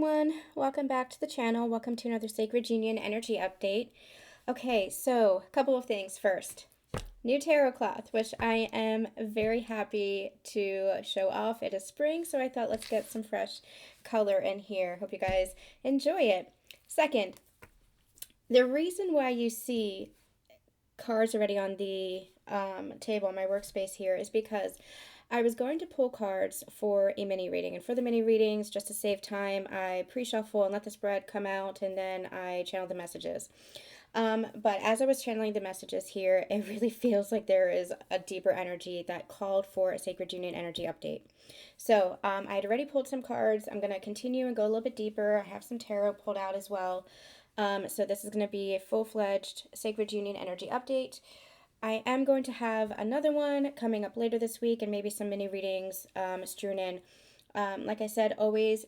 everyone, welcome back to the channel. Welcome to another Sacred Union energy update. Okay, so a couple of things first. New tarot cloth, which I am very happy to show off. It is spring, so I thought let's get some fresh color in here. Hope you guys enjoy it. Second, the reason why you see cards already on the table on my workspace here is because I was going to pull cards for a mini reading. And for the mini readings, just to save time, I pre-shuffle and let the spread come out, and then I channel the messages. But as I was channeling the messages here, it really feels like there is a deeper energy that called for a Sacred Union energy update. So I had already pulled some cards. I'm going to continue and go a little bit deeper. I have some tarot pulled out as well. So this is going to be a full-fledged Sacred Union energy update. I am going to have another one coming up later this week and maybe some mini readings strewn in. Like I said, always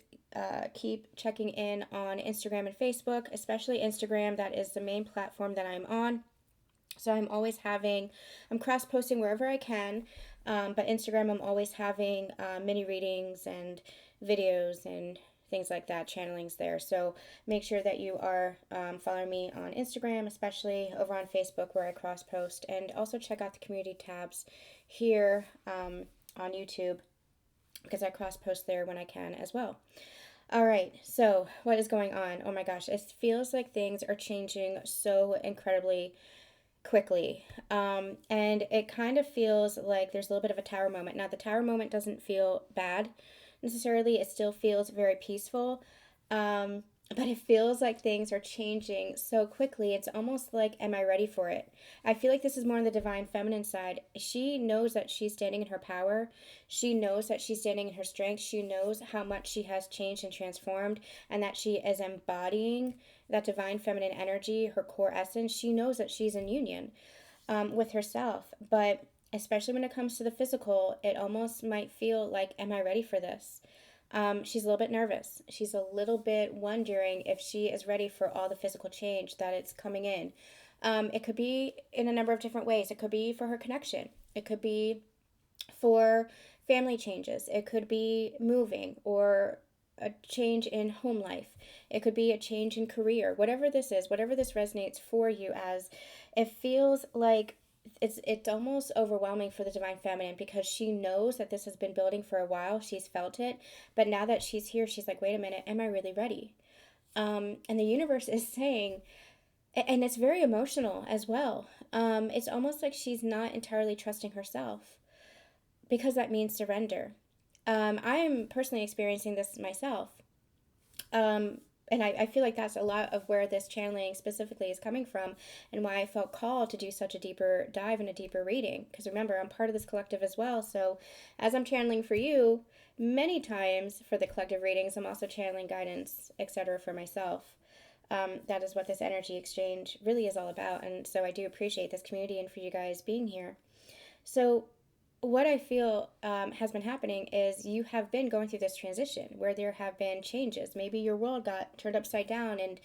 keep checking in on Instagram and Facebook, especially Instagram. That is the main platform that I'm on. So I'm cross-posting wherever I can, but Instagram I'm always having mini readings and videos and things like that, channelings there. So make sure that you are following me on Instagram, especially over on Facebook where I cross-post, and also check out the community tabs here on YouTube because I cross-post there when I can as well. All right, so what is going on? Oh my gosh, it feels like things are changing so incredibly quickly. And it kind of feels like there's a little bit of a tower moment. Now, the tower moment doesn't feel bad necessarily, it still feels very peaceful. But it feels like things are changing so quickly. It's almost like, am I ready for it? I feel like this is more on the divine feminine side. She knows that she's standing in her power. She knows that she's standing in her strength. She knows how much she has changed and transformed, and that she is embodying that divine feminine energy, her core essence. She knows that she's in union with herself. But especially when it comes to the physical, it almost might feel like, am I ready for this? She's a little bit nervous. She's a little bit wondering if she is ready for all the physical change that it's coming in. It could be in a number of different ways. It could be for her connection. It could be for family changes. It could be moving or a change in home life. It could be a change in career. Whatever this is, whatever this resonates for you as, it feels like it's almost overwhelming for the divine feminine because she knows that this has been building for a while. She's felt it, but now that she's here, she's like, wait a minute, am I really ready? And the universe is saying, and it's very emotional as well. It's almost like she's not entirely trusting herself because that means surrender. I am personally experiencing this myself. And I feel like that's a lot of where this channeling specifically is coming from and why I felt called to do such a deeper dive and a deeper reading. Because remember, I'm part of this collective as well. So as I'm channeling for you, many times for the collective readings, I'm also channeling guidance, etc. for myself. That is what this energy exchange really is all about. And so I do appreciate this community and for you guys being here. So what I feel has been happening is you have been going through this transition where there have been changes. Maybe your world got turned upside down, and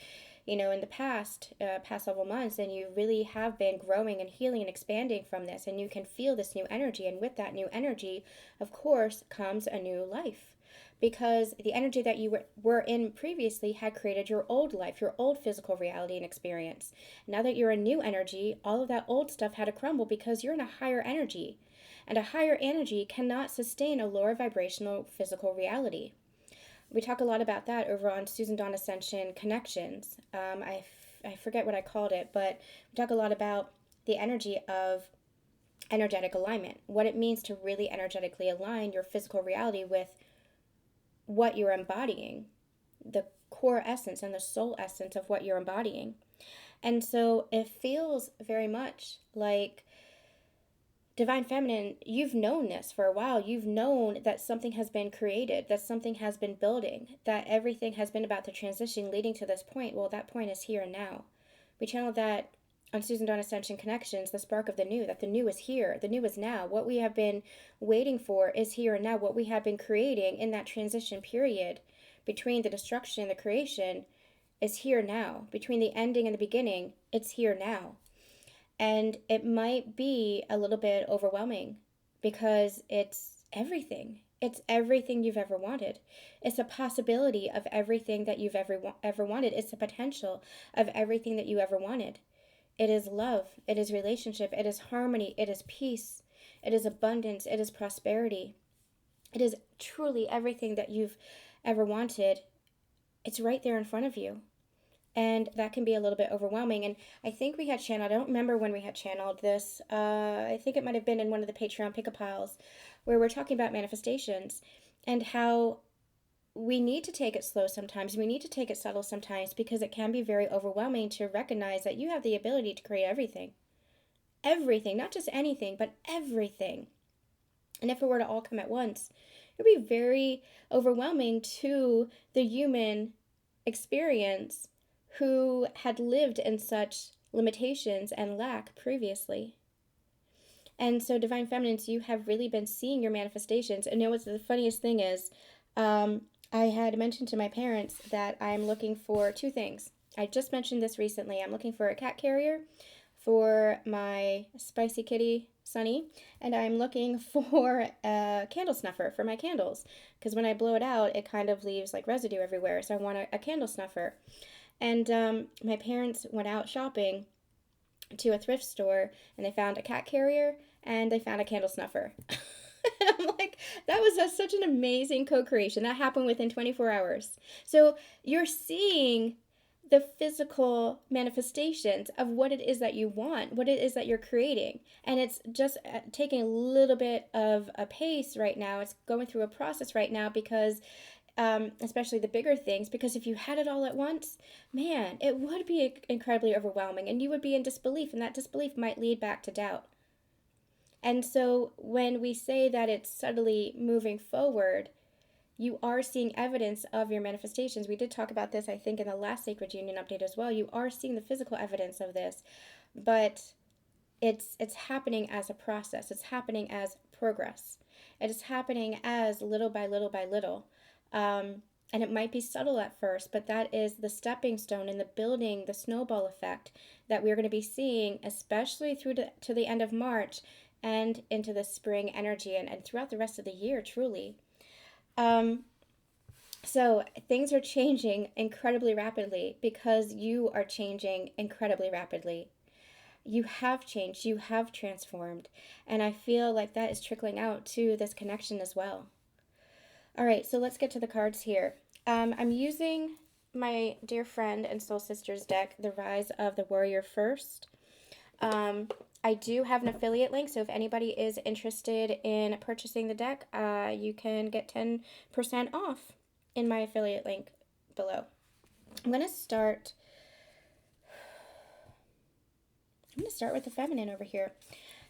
in the past several months, and you really have been growing and healing and expanding from this, and you can feel this new energy. And with that new energy, of course, comes a new life. Because the energy that you were in previously had created your old life, your old physical reality and experience. Now that you're a new energy, all of that old stuff had to crumble because you're in a higher energy. And a higher energy cannot sustain a lower vibrational physical reality. We talk a lot about that over on Susan Dawn Ascension Connections. I forget what I called it, but we talk a lot about the energy of energetic alignment, what it means to really energetically align your physical reality with what you're embodying, the core essence and the soul essence of what you're embodying. And so it feels very much like Divine Feminine, you've known this for a while. You've known that something has been created, that something has been building, that everything has been about the transition leading to this point. Well, that point is here and now. We channeled that on Susan Dawn Ascension Connections, the spark of the new, that the new is here, the new is now. What we have been waiting for is here and now. What we have been creating in that transition period between the destruction and the creation is here now. Between the ending and the beginning, it's here now. And it might be a little bit overwhelming because it's everything. It's everything you've ever wanted. It's a possibility of everything that you've ever wanted. It's the potential of everything that you ever wanted. It is love. It is relationship. It is harmony. It is peace. It is abundance. It is prosperity. It is truly everything that you've ever wanted. It's right there in front of you. And that can be a little bit overwhelming. And I think we had channeled, I don't remember when we had channeled this. I think it might have been in one of the Patreon pick-a-piles where we're talking about manifestations and how we need to take it slow sometimes. We need to take it subtle sometimes because it can be very overwhelming to recognize that you have the ability to create everything. Everything, not just anything, but everything. And if it were to all come at once, it would be very overwhelming to the human experience who had lived in such limitations and lack previously. And so, Divine Feminines, you have really been seeing your manifestations. And you know what's the funniest thing is, I had mentioned to my parents that I'm looking for two things. I just mentioned this recently. I'm looking for a cat carrier for my spicy kitty, Sunny, and I'm looking for a candle snuffer for my candles. Because when I blow it out, it kind of leaves like residue everywhere. So I want a candle snuffer. And my parents went out shopping to a thrift store and they found a cat carrier and they found a candle snuffer. And I'm like, that was such an amazing co-creation. That happened within 24 hours. So you're seeing the physical manifestations of what it is that you want, what it is that you're creating. And it's just taking a little bit of a pace right now. It's going through a process right now because especially the bigger things, because if you had it all at once, man, it would be incredibly overwhelming and you would be in disbelief, and that disbelief might lead back to doubt. And so when we say that it's subtly moving forward, you are seeing evidence of your manifestations. We did talk about this, I think, in the last Sacred Union update as well. You are seeing the physical evidence of this, but it's happening as a process. It's happening as progress. It is happening as little by little by little. And it might be subtle at first, but that is the stepping stone in the building, the snowball effect that we're going to be seeing, especially through to the end of March and into the spring energy and throughout the rest of the year, truly. So things are changing incredibly rapidly because you are changing incredibly rapidly. You have changed, you have transformed, and I feel like that is trickling out to this connection as well. All right, so let's get to the cards here. I'm using my dear friend and soul sisters deck, The Rise of the Warrior First. I do have an affiliate link, so if anybody is interested in purchasing the deck, you can get 10% off in my affiliate link below. I'm going to start with the feminine over here.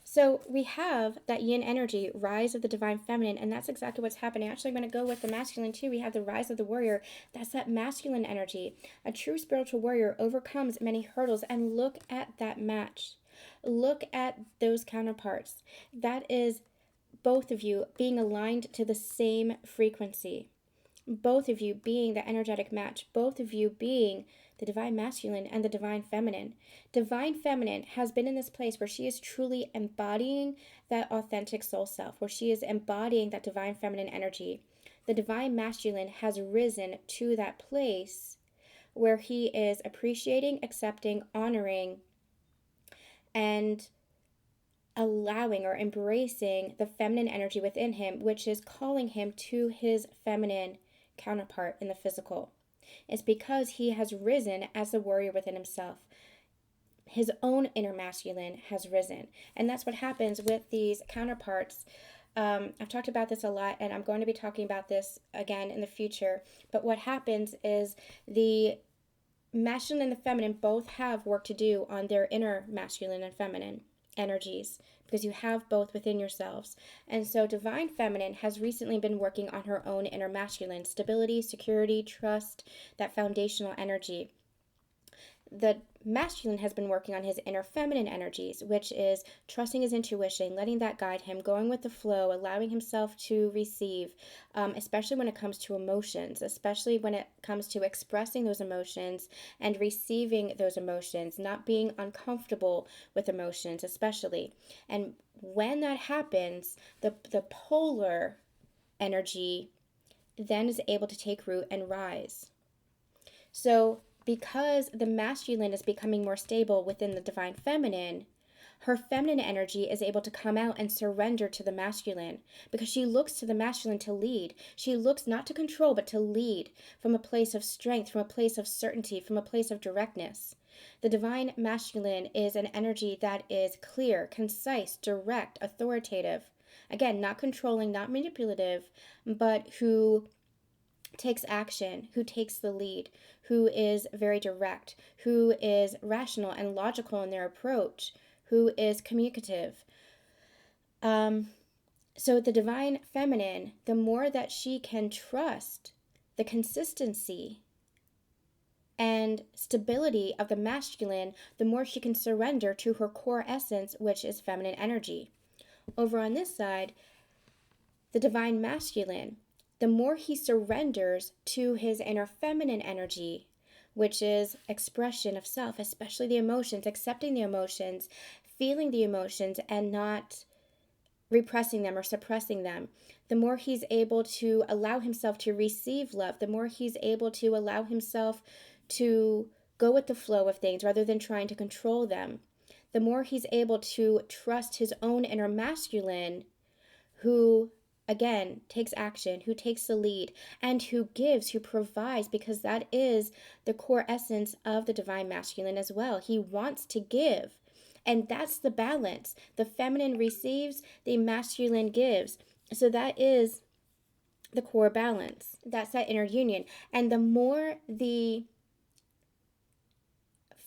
So we have that yin energy, rise of the divine feminine, and that's exactly what's happening. Actually, I'm going to go with the masculine too. We have the rise of the warrior. That's that masculine energy. A true spiritual warrior overcomes many hurdles, and look at that match. Look at those counterparts. That is both of you being aligned to the same frequency. Both of you being the energetic match. Both of you being the divine masculine and the divine feminine. Divine feminine has been in this place where she is truly embodying that authentic soul self, where she is embodying that divine feminine energy. The divine masculine has risen to that place where he is appreciating, accepting, honoring, and allowing or embracing the feminine energy within him, which is calling him to his feminine counterpart in the physical. It's because he has risen as the warrior within himself. His own inner masculine has risen. And that's what happens with these counterparts. I've talked about this a lot, and I'm going to be talking about this again in the future. But what happens is the masculine and the feminine both have work to do on their inner masculine and feminine energies, because you have both within yourselves. And so divine feminine has recently been working on her own inner masculine, stability, security, trust, that foundational energy. The masculine has been working on his inner feminine energies, which is trusting his intuition, letting that guide him, going with the flow, allowing himself to receive, especially when it comes to emotions, especially when it comes to expressing those emotions and receiving those emotions, not being uncomfortable with emotions, especially. And when that happens, the polar energy then is able to take root and rise. So because the masculine is becoming more stable within the divine feminine, her feminine energy is able to come out and surrender to the masculine because she looks to the masculine to lead. She looks not to control, but to lead from a place of strength, from a place of certainty, from a place of directness. The divine masculine is an energy that is clear, concise, direct, authoritative. Again, not controlling, not manipulative, but who takes action, who takes the lead, who is very direct, who is rational and logical in their approach, who is communicative. So the divine feminine, the more that she can trust the consistency and stability of the masculine, the more she can surrender to her core essence, which is feminine energy. Over on this side, the divine masculine, the more he surrenders to his inner feminine energy, which is expression of self, especially the emotions, accepting the emotions, feeling the emotions, and not repressing them or suppressing them. The more he's able to allow himself to receive love, the more he's able to allow himself to go with the flow of things rather than trying to control them. The more he's able to trust his own inner masculine, who again takes action, who takes the lead, and who gives, who provides, because that is the core essence of the divine masculine as well. He wants to give, and that's the balance. The feminine receives, the masculine gives. So that is the core balance. That's that inner union. And the more the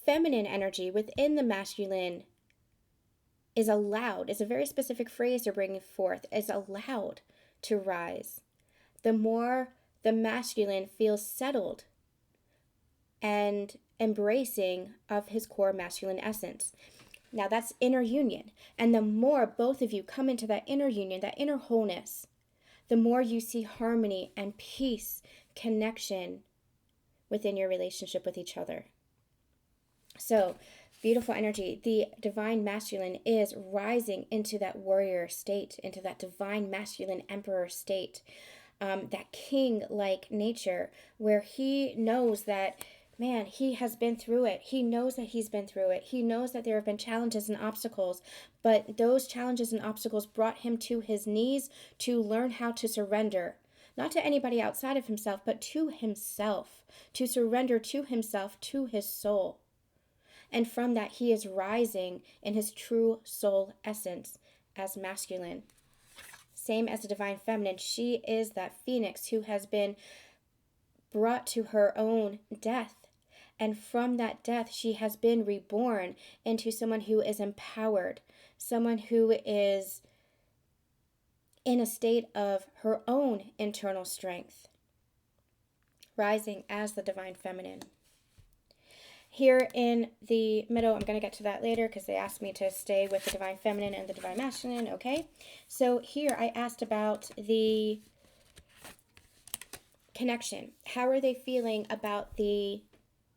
feminine energy within the masculine is allowed, is a very specific phrase they're bringing forth, is allowed to rise, the more the masculine feels settled and embracing of his core masculine essence. Now that's inner union. And the more both of you come into that inner union, that inner wholeness, the more you see harmony and peace, connection within your relationship with each other. So, beautiful energy. The divine masculine is rising into that warrior state, into that divine masculine emperor state, that king-like nature where he knows that, man, he has been through it. He knows that he's been through it. He knows that there have been challenges and obstacles, but those challenges and obstacles brought him to his knees to learn how to surrender. Not to anybody outside of himself, but to himself, to surrender to himself, to his soul. And from that, he is rising in his true soul essence as masculine. Same as the divine feminine, she is that phoenix who has been brought to her own death. And from that death, she has been reborn into someone who is empowered, someone who is in a state of her own internal strength, rising as the divine feminine. Here in the middle, I'm going to get to that later because they asked me to stay with the divine feminine and the divine masculine, okay? So here I asked about the connection. How are they feeling about the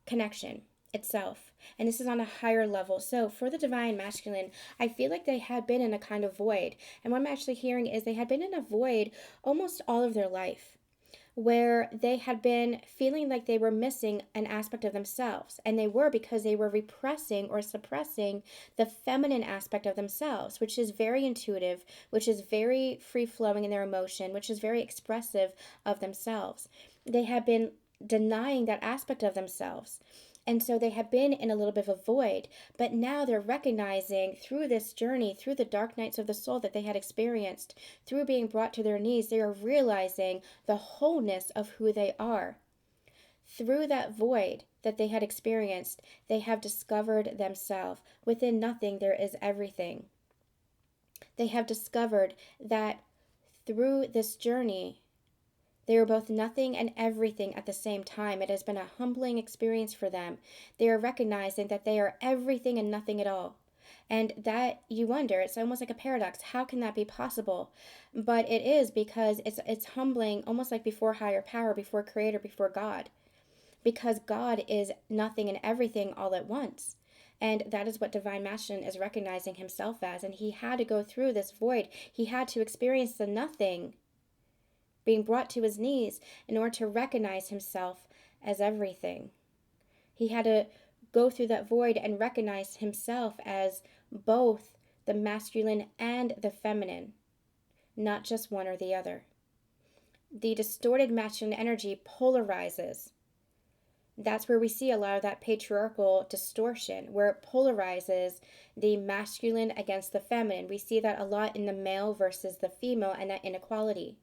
connection itself? And this is on a higher level. So for the divine masculine, I feel like they had been in a kind of void. And what I'm actually hearing is they had been in a void almost all of their life, where they had been feeling like they were missing an aspect of themselves. And they were, because they were repressing or suppressing the feminine aspect of themselves, which is very intuitive, which is very free-flowing in their emotion, which is very expressive of themselves. They had been denying that aspect of themselves. And so they have been in a little bit of a void, but now they're recognizing through this journey, through the dark nights of the soul that they had experienced, through being brought to their knees, they are realizing the wholeness of who they are. Through that void that they had experienced, they have discovered themselves. Within nothing, there is everything. They have discovered that through this journey, they are both nothing and everything at the same time. It has been a humbling experience for them. They are recognizing that they are everything and nothing at all. And that, you wonder, it's almost like a paradox. How can that be possible? But it is, because it's humbling, almost like before higher power, before creator, before God. Because God is nothing and everything all at once. And that is what divine masculine is recognizing himself as. And he had to go through this void. He had to experience the nothing being brought to his knees in order to recognize himself as everything. He had to go through that void and recognize himself as both the masculine and the feminine, not just one or the other. The distorted masculine energy polarizes. That's where we see a lot of that patriarchal distortion, where it polarizes the masculine against the feminine. We see that a lot in the male versus the female and that inequality.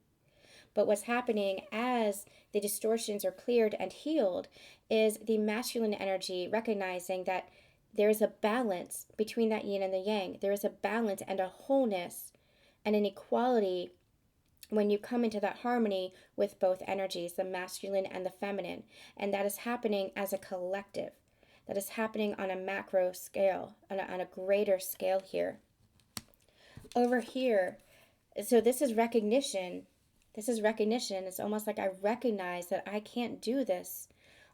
But what's happening as the distortions are cleared and healed is the masculine energy recognizing that there is a balance between that yin and the yang. There is a balance and a wholeness and an equality when you come into that harmony with both energies, the masculine and the feminine. And that is happening as a collective. That is happening on a macro scale, on a greater scale here. Over here, so this is recognition. This is recognition. It's almost like I recognize that I can't do this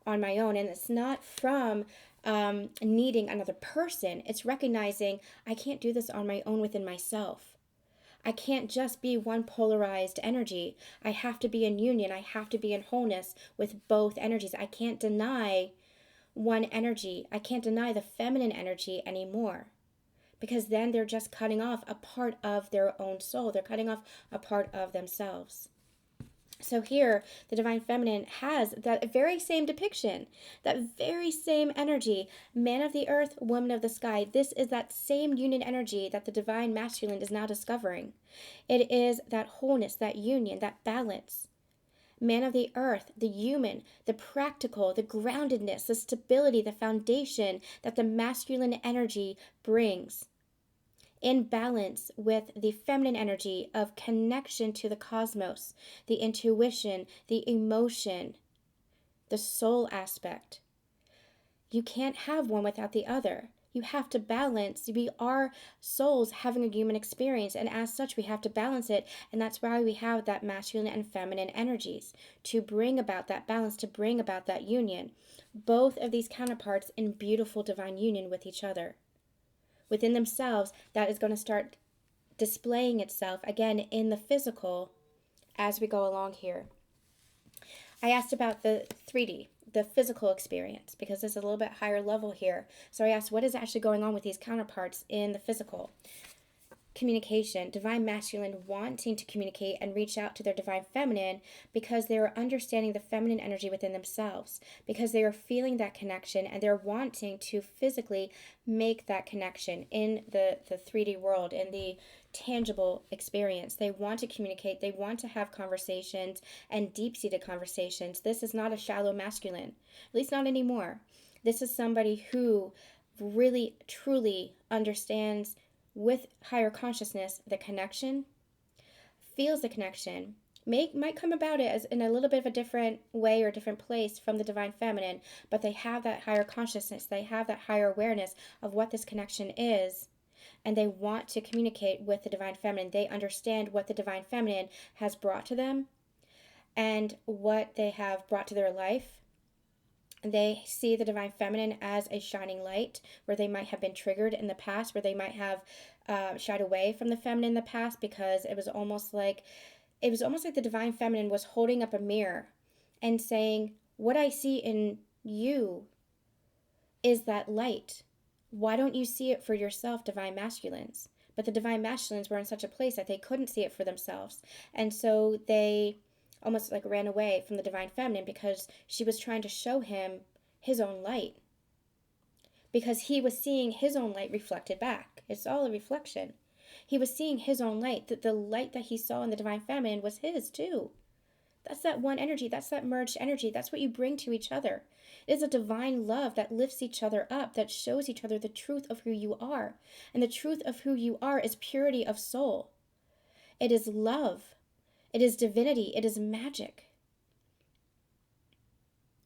on my own. And it's not from needing another person. It's recognizing I can't do this on my own within myself. I can't just be one polarized energy. I have to be in union. I have to be in wholeness with both energies. I can't deny one energy. I can't deny the feminine energy anymore, because then they're just cutting off a part of their own soul. They're cutting off a part of themselves. So here, the Divine Feminine has that very same depiction, that very same energy, man of the earth, woman of the sky. This is that same union energy that the Divine Masculine is now discovering. It is that wholeness, that union, that balance. Man of the earth, the human, the practical, the groundedness, the stability, the foundation that the masculine energy brings, in balance with the feminine energy of connection to the cosmos, the intuition, the emotion, the soul aspect. You can't have one without the other. You have to balance. We are souls having a human experience, and as such, we have to balance it. And that's why we have that masculine and feminine energies, to bring about that balance, to bring about that union. Both of these counterparts in beautiful divine union with each other. Within themselves, that is going to start displaying itself again in the physical as we go along here. I asked about the 3D, the physical experience, because it's a little bit higher level here. So I asked, what is actually going on with these counterparts in the physical? Communication, Divine Masculine wanting to communicate and reach out to their Divine Feminine because they are understanding the feminine energy within themselves, because they are feeling that connection and they're wanting to physically make that connection in the 3D world, in the tangible experience. They want to communicate, they want to have conversations and deep-seated conversations. This is not a shallow masculine, at least not anymore. This is somebody who really, truly understands with higher consciousness the connection, feels the connection, might come about it as in a little bit of a different way or different place from the Divine Feminine, but they have that higher consciousness, they have that higher awareness of what this connection is, and they want to communicate with the Divine Feminine. They understand what the Divine Feminine has brought to them and what they have brought to their life. They see the Divine Feminine as a shining light, where they might have been triggered in the past, where they might have shied away from the feminine in the past, because it was almost like the Divine Feminine was holding up a mirror and saying, what I see in you is that light. Why don't you see it for yourself, Divine Masculines? But the Divine Masculines were in such a place that they couldn't see it for themselves. And so they almost like ran away from the Divine Feminine, because she was trying to show him his own light, because he was seeing his own light reflected back. It's all a reflection. He was seeing his own light, that the light that he saw in the Divine Feminine was his too. That's that one energy. That's that merged energy. That's what you bring to each other. It is a divine love that lifts each other up, that shows each other the truth of who you are. And the truth of who you are is purity of soul. It is love. It is divinity. It is magic.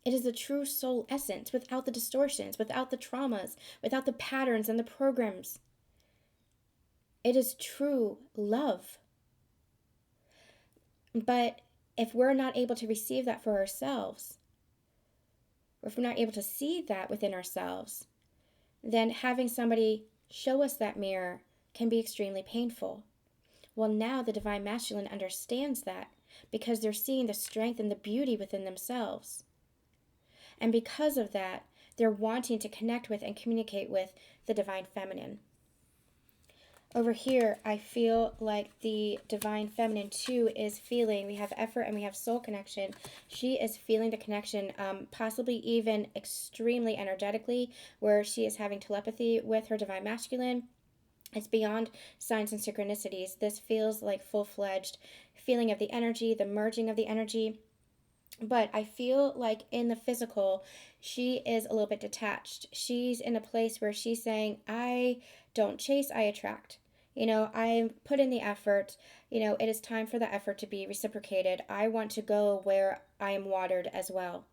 It is the true soul essence, without the distortions, without the traumas, without the patterns and the programs. It is true love. But if we're not able to receive that for ourselves, or if we're not able to see that within ourselves, then having somebody show us that mirror can be extremely painful. Well, now the Divine Masculine understands that. because they're seeing the strength and the beauty within themselves. And because of that, they're wanting to connect with and communicate with the divine feminine. Over here, I feel like the divine feminine too is feeling, we have effort and we have soul connection. She is feeling the connection, possibly even extremely energetically, where she is having telepathy with her divine masculine. It's beyond signs and synchronicities. This feels like full-fledged feeling of the energy, the merging of the energy. But I feel like in the physical, she is a little bit detached. She's in a place where she's saying, I don't chase, I attract. I put in the effort. It is time for the effort to be reciprocated. I want to go where I am watered as well.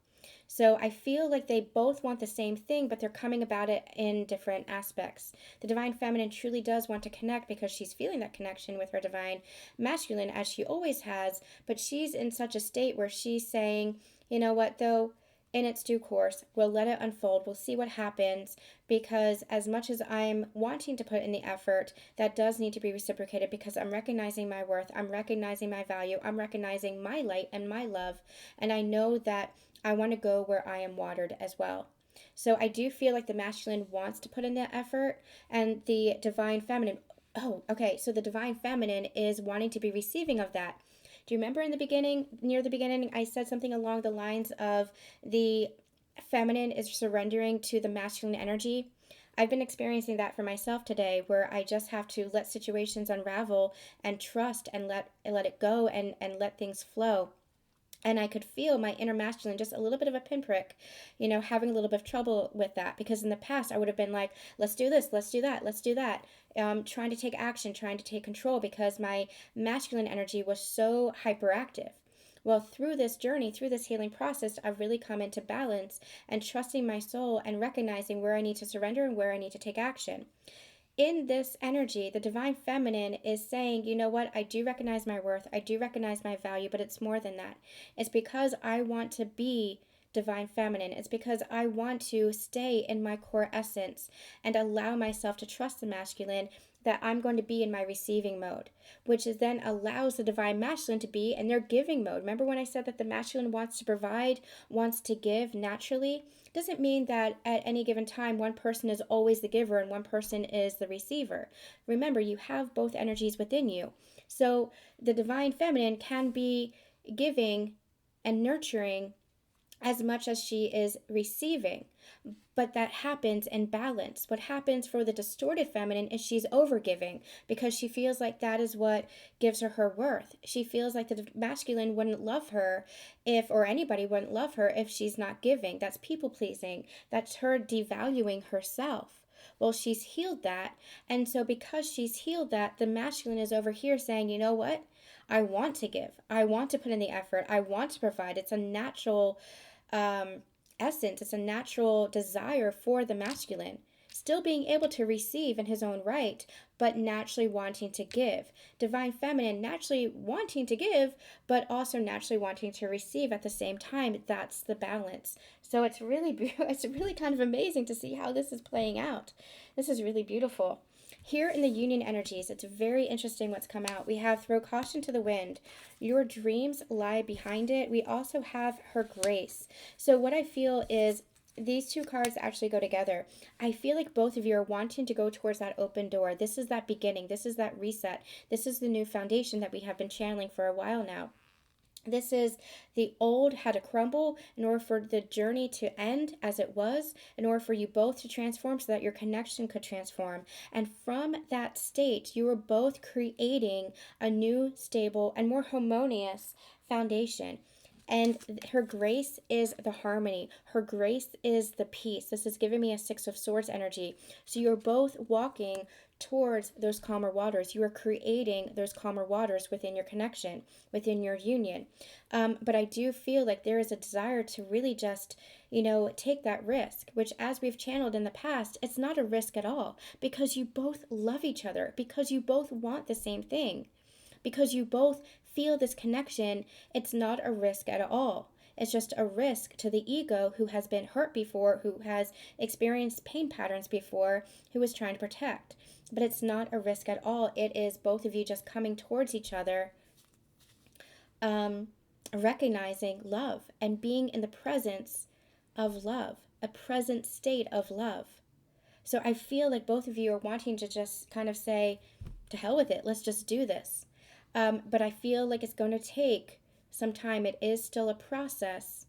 So I feel like they both want the same thing, but they're coming about it in different aspects. The divine feminine truly does want to connect because she's feeling that connection with her divine masculine, as she always has, but she's in such a state where she's saying, you know what, though, in its due course, we'll let it unfold. We'll see what happens, because as much as I'm wanting to put in the effort, that does need to be reciprocated, because I'm recognizing my worth, I'm recognizing my value, I'm recognizing my light and my love, and I know that I want to go where I am watered as well. So I do feel like the masculine wants to put in that effort, and the divine feminine, so the divine feminine is wanting to be receiving of that. Do you remember near the beginning, I said something along the lines of the feminine is surrendering to the masculine energy? I've been experiencing that for myself today, where I just have to let situations unravel and trust and let it go, and let things flow. And I could feel my inner masculine just a little bit of a pinprick, having a little bit of trouble with that, because in the past I would have been like, let's do this, let's do that, let's do that, trying to take action, trying to take control, because my masculine energy was so hyperactive. Well, through this journey, through this healing process, I've really come into balance and trusting my soul and recognizing where I need to surrender and where I need to take action. In this energy, the divine feminine is saying, you know what, I do recognize my worth, I do recognize my value, but it's more than that. It's because I want to be divine feminine. It's because I want to stay in my core essence and allow myself to trust the masculine, that I'm going to be in my receiving mode, which is then allows the divine masculine to be in their giving mode. Remember when I said that the masculine wants to provide, wants to give naturally? Doesn't mean that at any given time one person is always the giver and one person is the receiver. Remember, you have both energies within you. So the divine feminine can be giving and nurturing as much as she is receiving. But that happens in balance. What happens for the distorted feminine is she's overgiving, because she feels like that is what gives her her worth. She feels like the masculine wouldn't love her or anybody wouldn't love her if she's not giving. That's people pleasing. That's her devaluing herself. Well, she's healed that. And so because she's healed that, the masculine is over here saying, you know what? I want to give. I want to put in the effort. I want to provide. It's a natural essence. It's a natural desire for the masculine, still being able to receive in his own right, but naturally wanting to give. Divine feminine naturally wanting to give, but also naturally wanting to receive at the same time. That's the balance. So it's really kind of amazing to see how this is playing out. This is really beautiful. Here in the union energies, it's very interesting what's come out. We have throw caution to the wind. Your dreams lie behind it. We also have her grace. So what I feel is these two cards actually go together. I feel like both of you are wanting to go towards that open door. This is that beginning. This is that reset. This is the new foundation that we have been channeling for a while now. This is the old had to crumble in order for the journey to end as it was, in order for you both to transform so that your connection could transform. And from that state, you were both creating a new, stable, and more harmonious foundation. And her grace is the harmony. Her grace is the peace. This is giving me a Six of Swords energy. So you're both walking towards those calmer waters. You are creating those calmer waters within your connection, within your union. But I do feel like there is a desire to really just, take that risk, which as we've channeled in the past, it's not a risk at all, because you both love each other, because you both want the same thing, because you both feel this connection. It's not a risk at all. It's just a risk to the ego, who has been hurt before, who has experienced pain patterns before, who is trying to protect. But it's not a risk at all. It is both of you just coming towards each other um, recognizing love and being in the presence of love, a present state of love. So I feel like both of you are wanting to just kind of say, to hell with it, let's just do this. But I feel like it's going to take some time. It is still a process.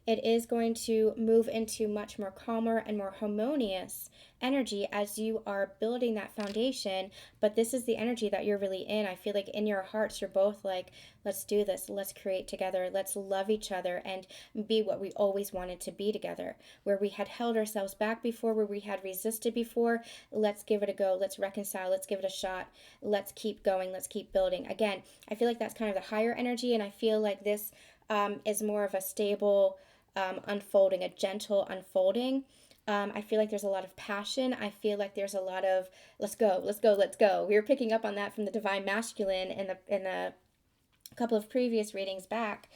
It is going to move into much more calmer and more harmonious energy as you are building that foundation. But this is the energy that you're really in. I feel like in your hearts, you're both like, let's do this. Let's create together. Let's love each other and be what we always wanted to be together. Where we had held ourselves back before, where we had resisted before, let's give it a go. Let's reconcile. Let's give it a shot. Let's keep going. Let's keep building. Again, I feel like that's kind of the higher energy. And I feel like this is more of a stable unfolding, a gentle unfolding. I feel like there's a lot of passion. I feel like there's a lot of let's go, let's go, let's go. We were picking up on that from the divine masculine in the couple of previous readings back.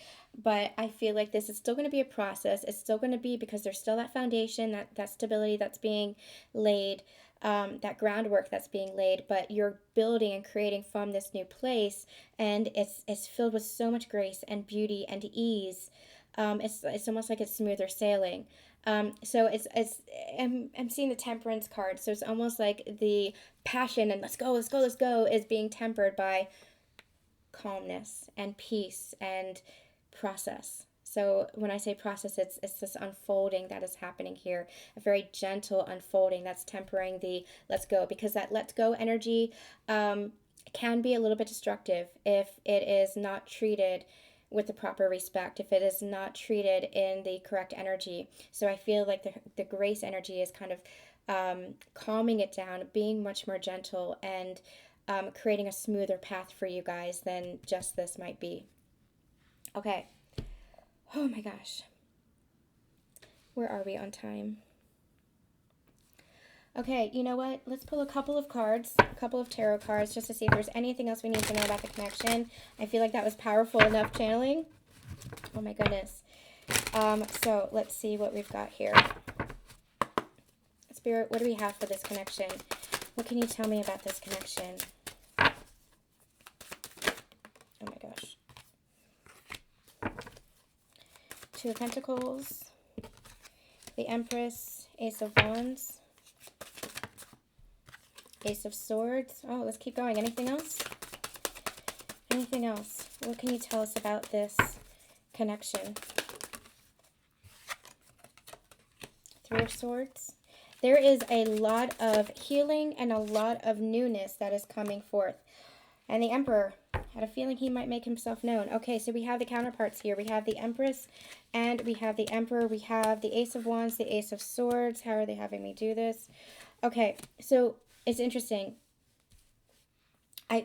But I feel like this is still going to be a process. It's still going to be because there's still that foundation, that stability that's being laid, that groundwork that's being laid. But you're building and creating from this new place, and it's filled with so much grace and beauty and ease. It's almost like it's smoother sailing. So I'm seeing the temperance card. So it's almost like the passion and let's go, let's go, let's go is being tempered by calmness and peace and process. So when I say process, it's this unfolding that is happening here, a very gentle unfolding that's tempering the let's go, because that let's go energy can be a little bit destructive if it is not treated with the proper respect, if it is not treated in the correct energy. So I feel like the grace energy is kind of calming it down, being much more gentle, and creating a smoother path for you guys than just this might be. Okay. Oh my gosh. Where are we on time? Okay, you know what? Let's pull a couple of cards, a couple of tarot cards, just to see if there's anything else we need to know about the connection. I feel like that was powerful enough channeling. Oh my goodness. So let's see what we've got here. Spirit, what do we have for this connection? What can you tell me about this connection? Oh my gosh. Two of Pentacles, the Empress, Ace of Wands, Ace of Swords. Oh, let's keep going. Anything else? Anything else? What can you tell us about this connection? Three of Swords. There is a lot of healing and a lot of newness that is coming forth. And the Emperor had a feeling he might make himself known. Okay, so we have the counterparts here. We have the Empress and we have the Emperor. We have the Ace of Wands, the Ace of Swords. How are they having me do this? Okay, so it's interesting.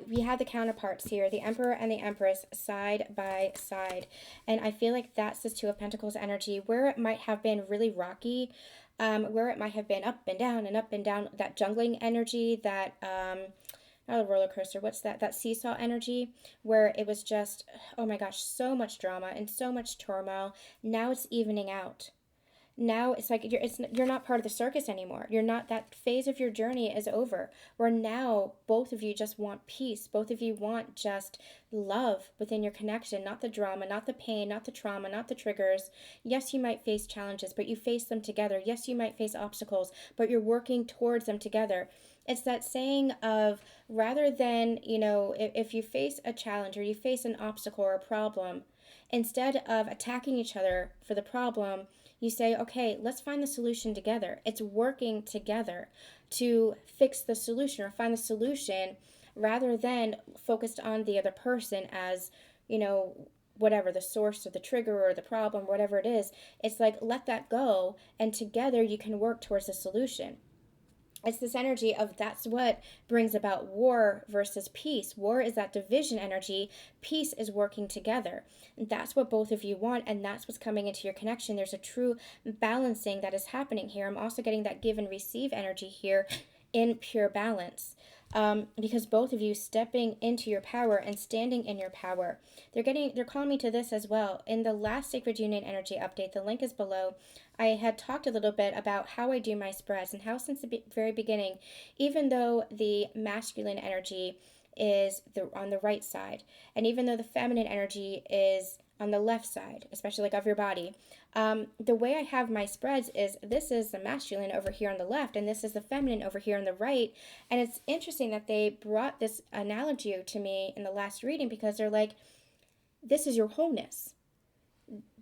We have the counterparts here, the Emperor and the Empress, side by side. And I feel like that's this Two of Pentacles energy, where it might have been really rocky, where it might have been up and down and up and down, that jungling energy, that, not a roller coaster, what's that? That seesaw energy, where it was just, oh my gosh, so much drama and so much turmoil. Now it's evening out. Now it's like you're not part of the circus anymore. You're not, that phase of your journey is over. Where now both of you just want peace. Both of you want just love within your connection, not the drama, not the pain, not the trauma, not the triggers. Yes, you might face challenges, but you face them together. Yes, you might face obstacles, but you're working towards them together. It's that saying of, rather than, if you face a challenge or you face an obstacle or a problem, instead of attacking each other for the problem, you say, okay, let's find the solution together. It's working together to fix the solution or find the solution, rather than focused on the other person as, whatever the source or the trigger or the problem, whatever it is. It's like, let that go, and together you can work towards the solution. It's this energy of, that's what brings about war versus peace. War is that division energy. Peace is working together. And that's what both of you want, and that's what's coming into your connection. There's a true balancing that is happening here. I'm also getting that give and receive energy here in pure balance. Because both of you stepping into your power and standing in your power. They're calling me to this as well. In the last Sacred Union energy update, the link is below, I had talked a little bit about how I do my spreads, and how since the very beginning, even though the masculine energy is on the right side. And even though the feminine energy is on the left side, especially like of your body, the way I have my spreads is this is the masculine over here on the left, and this is the feminine over here on the right. And it's interesting that they brought this analogy to me in the last reading, because they're like, this is your wholeness.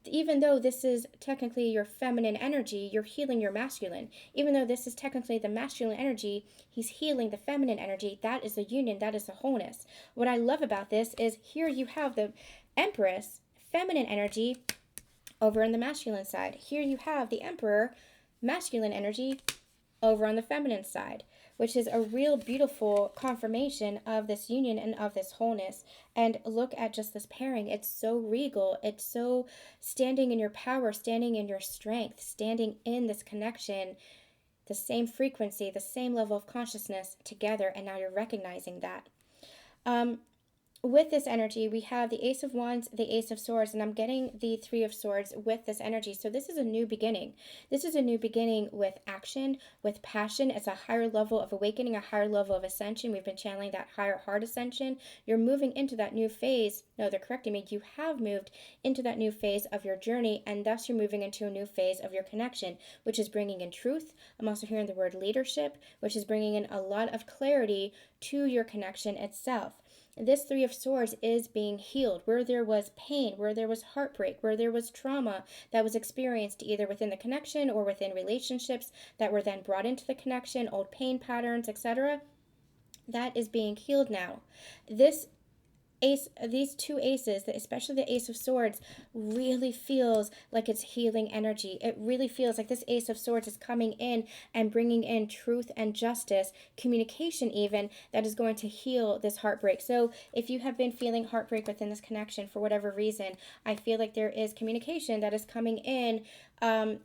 Even though this is technically your feminine energy, you're healing your masculine. Even though this is technically the masculine energy, he's healing the feminine energy. That is the union, that is the wholeness. What I love about this is here you have the Empress, feminine energy, over on the masculine side. Here you have the Emperor, masculine energy, over on the feminine side, which is a real beautiful confirmation of this union and of this wholeness. And look at just this pairing. It's so regal. It's so standing in your power, standing in your strength, standing in this connection, the same frequency, the same level of consciousness together. And now you're recognizing that. With this energy, we have the Ace of Wands, the Ace of Swords, and I'm getting the Three of Swords with this energy. So this is a new beginning. This is a new beginning with action, with passion. It's a higher level of awakening, a higher level of ascension. We've been channeling that higher heart ascension. You're moving into that new phase. No, they're correcting me. You have moved into that new phase of your journey, and thus you're moving into a new phase of your connection, which is bringing in truth. I'm also hearing the word leadership, which is bringing in a lot of clarity to your connection itself. This Three of Swords is being healed. Where there was pain, where there was heartbreak, where there was trauma that was experienced either within the connection or within relationships that were then brought into the connection, old pain patterns, etc., that is being healed now. These two aces, especially the Ace of Swords, really feels like it's healing energy. It really feels like this Ace of Swords is coming in and bringing in truth and justice, communication even, that is going to heal this heartbreak. So if you have been feeling heartbreak within this connection for whatever reason, I feel like there is communication that is coming in,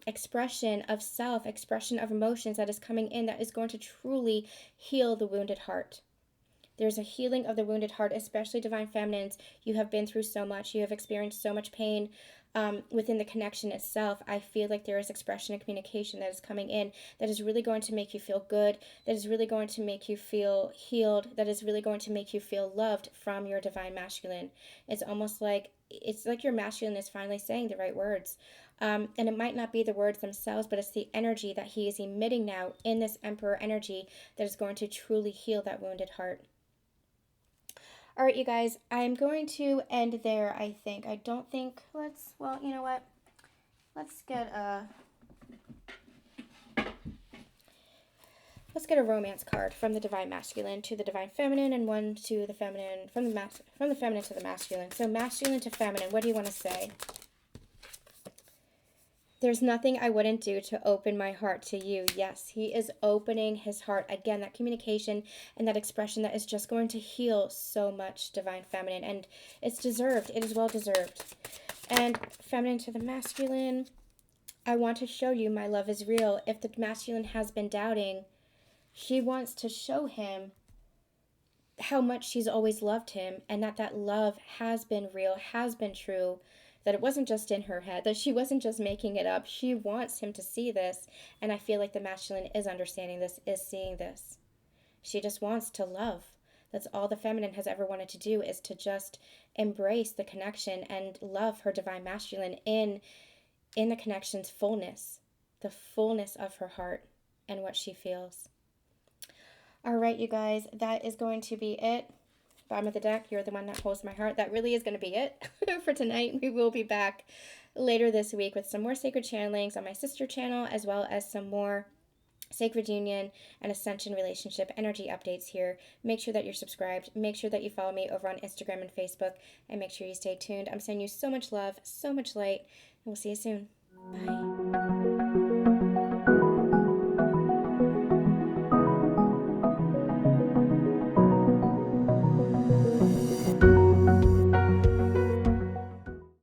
expression of self, expression of emotions that is coming in that is going to truly heal the wounded heart. There's a healing of the wounded heart, especially Divine Feminines. You have been through so much. You have experienced so much pain within the connection itself. I feel like there is expression and communication that is coming in that is really going to make you feel good, that is really going to make you feel healed, that is really going to make you feel loved from your Divine Masculine. It's like your masculine is finally saying the right words. And it might not be the words themselves, but it's the energy that he is emitting now in this Emperor energy that is going to truly heal that wounded heart. All right, you guys, I'm going to end there, I think. I don't think, well, you know what? Let's get a romance card from the Divine Masculine to the Divine Feminine, and one to the Feminine, from the Feminine to the Masculine. So masculine to feminine, what do you want to say? There's nothing I wouldn't do to open my heart to you. Yes, he is opening his heart. Again, that communication and that expression that is just going to heal so much, Divine Feminine. And it's deserved. It is well deserved. And Feminine to the Masculine, I want to show you my love is real. If the Masculine has been doubting, she wants to show him how much she's always loved him, and that love has been real, has been true, that it wasn't just in her head, that she wasn't just making it up. She wants him to see this, and I feel like the masculine is understanding this, is seeing this. She just wants to love. That's all the feminine has ever wanted to do, is to just embrace the connection and love her Divine Masculine in the connection's fullness, the fullness of her heart and what she feels. All right, you guys, that is going to be it. Bottom of the deck, you're the one that holds my heart. That really is going to be it for tonight. We will be back later this week with some more sacred channelings on my sister channel, as well as some more sacred union and ascension relationship energy updates here. Make sure that you're subscribed. Make sure that you follow me over on Instagram and Facebook, and make sure you stay tuned. I'm sending you so much love, so much light, and we'll see you soon. Bye.